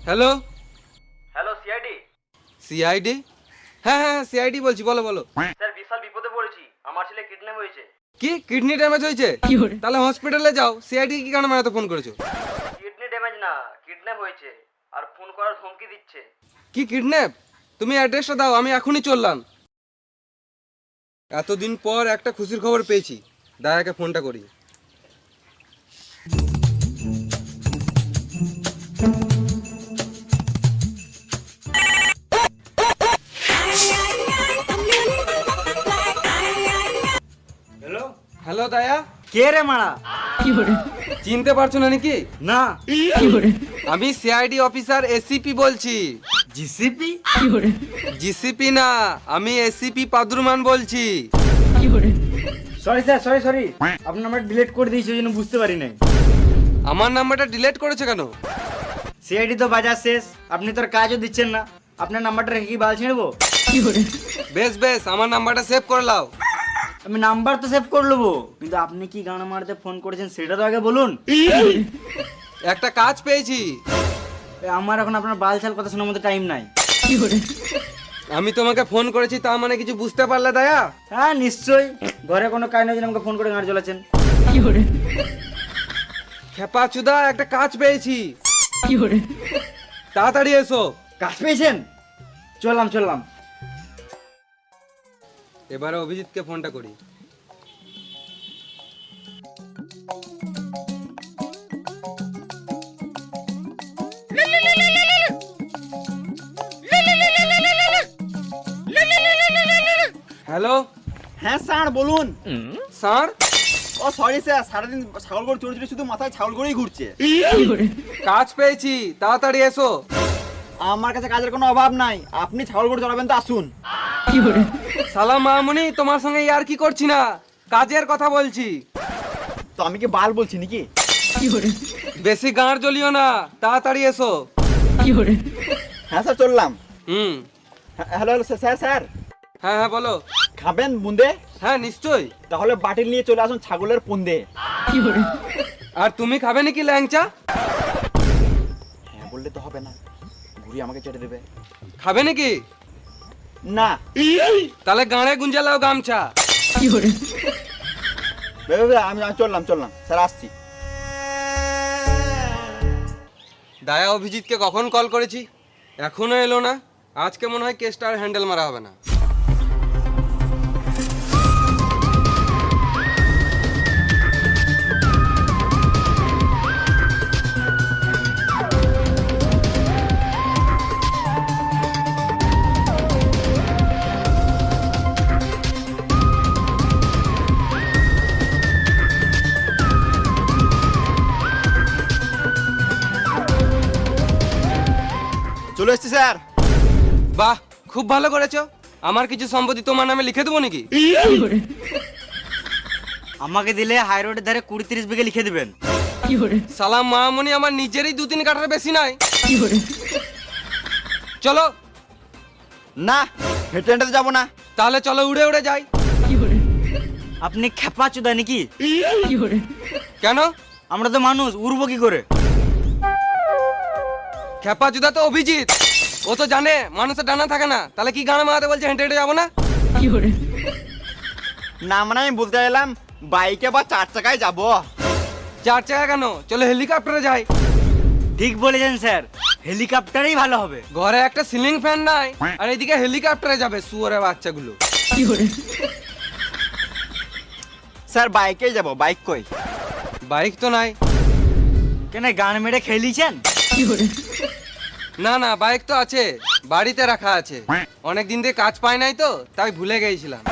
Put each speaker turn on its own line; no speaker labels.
Hello
hello CID.
CID? হ্যাঁ হ্যাঁ CID বলছি, বলো বলো।
স্যার বিশাল বিপদে পড়েছি, আমার ছেলে কিডন্যাপ হয়েছে।
কি কিডনি ড্যামেজ হয়েছে? তাহলে হসপিটালে যাও। সিআইডি কি কারণে এত ফোন করেছো?
কিডনি ড্যামেজ না, কিডন্যাপ হয়েছে আর ফোন করার ধমকি দিচ্ছে।
কি কিডন্যাপ? তুমি অ্যাড্রেসটা দাও, আমি এখনই চললাম। এতদিন পর একটা খুশির খবর পেয়েছি, দায়াকে ফোনটা করি।
Hello
hello দায়া।
কে রে মারা?
চিনতে পারছো না নাকি?
না।
আমি সিআইডি অফিসার এসিপি বলছি।
জিসিপি?
জিসিপি না, আমি এসিপি পাদুরমান বলছি।
সরি স্যার, সরি আপনার নাম্বার ডিলিট করে দিয়েছি, ওই জন্য বুঝতে পারি নাই।
আমার নাম্বারটা ডিলিট করেছে কেন?
সিআইডি তো বাজার শেষ, আপনি তো আর কাজও দিচ্ছেন না, আপনার নাম্বারটা রেখে কি বাল ছেড়বো?
বেশ বেশ, আমার নাম্বারটা সেভ করে নাও।
আমি নাম্বার তো সেভ করে নেবো, কিন্তু আপনি কি গান মারতে ফোন করেছেন সেটা তো আগে বলুন।
একটা কাজ পেয়েছি।
আমার এখন আপনার বাল ছাল কথা শোনার মতো টাইম নাই।
আমি তোমাকে ফোন করেছি, তার মানে কিছু বুঝতে পারলে দায়া?
হ্যাঁ নিশ্চয়ই, ঘরে কোনো কাজ নেই আমাকে ফোন করে গান চলেছেন।
খেপা চুদা, একটা কাজ পেয়েছি। তাড়াতাড়ি এসো।
কাজ পেয়েছেন? চললাম।
এবারে অভিজিৎকে ফোনটা করি। হ্যালো।
হ্যাঁ স্যার বলুন।
স্যার?
ও সরি স্যার, সারাদিন ছাগল গরু চড়ে শুধু মাথায় ছাগল গরুই ঘুরছে।
কাজ পেয়েছি, তাড়াতাড়ি এসো।
আমার কাছে কাজের কোনো অভাব নাই, আপনি ছাগল গরু চড়াবেন তো আসুন।
সালাম মামুনি, তোমার সঙ্গে ইয়ার কি করছি না, কাজের কথা বলছি।
তো আমি কি বাল বলছি নাকি?
বেশি গাঁড় জ্বলিও না, তাড়াতাড়ি এসো।
হ্যাঁ স্যার চললাম। হ্যালো স্যার স্যার
হ্যাঁ হ্যাঁ বলো।
খাবেন বুন্দে?
হ্যাঁ নিশ্চয়ই।
তাহলে বাটিল নিয়ে চলে আসুন ছাগলের পুন্দে।
আর তুমি খাবে নাকি ল্যাংচা?
হ্যাঁ বললে তো হবে না, ঘুরি আমাকে চেটে দেবে।
খাবে নাকি?
না।
তাহলে গাঁড়ে গুঞ্জে লাও গামছা।
আমি চললাম স্যার, আসছি।
দায়া অভিজিৎকে কখন কল করেছি, এখনো এলো না। আজকে মনে হয় কেসটা আর হ্যান্ডেল মারা হবে না।
চলে এসছি স্যার।
বাহ, খুব ভালো করেছো। আমার কিছু সম্পত্তি তোমার নামে লিখে দেবো নাকি?
আমাকে দিলে হাই রোডের ধারে 20-30 বিঘে লিখে দিবেন।
সালাম মামুনি, আমার নিজেরই 2-3 কাঠার বেশি নাই। চলো।
না, হেঁটে হেঁটে তো যাবো না।
তাহলে চলো উড়ে উড়ে যাই।
আপনি খেপা চুদা নাকি?
কেন?
আমরা তো মানুষ, উড়বো কি করে?
খেপা জুদা তো অভিজিৎ, ও তো জানে মানুষের ডানা থাকে না। তাহলে কি গানা মারাতে বলছে হেঁটে হেঁটে যাবো না?
না মানে আমি বলতে এলাম বাইকে বা 4 চাকায় যাবো।
4 চাকা কেন, চলো হেলিকপ্টারে যাই।
ঠিক বলেছেন স্যার, হেলিকপ্টারেই ভালো হবে।
ঘরে একটা সিলিং ফ্যান নাই, আর এদিকে হেলিকপ্টারে যাবে শুয়োরের বাচ্চাগুলো।
স্যার বাইকেই যাবো, বাইক কই?
বাইক তো নাই।
কেন গান মেরে খেলিছেন?
না না, বাইক তো আছে, বাড়িতে রাখা আছে। অনেক দিন থেকে কাজ পাই নাই তো, তাই ভুলে গেছিলাম।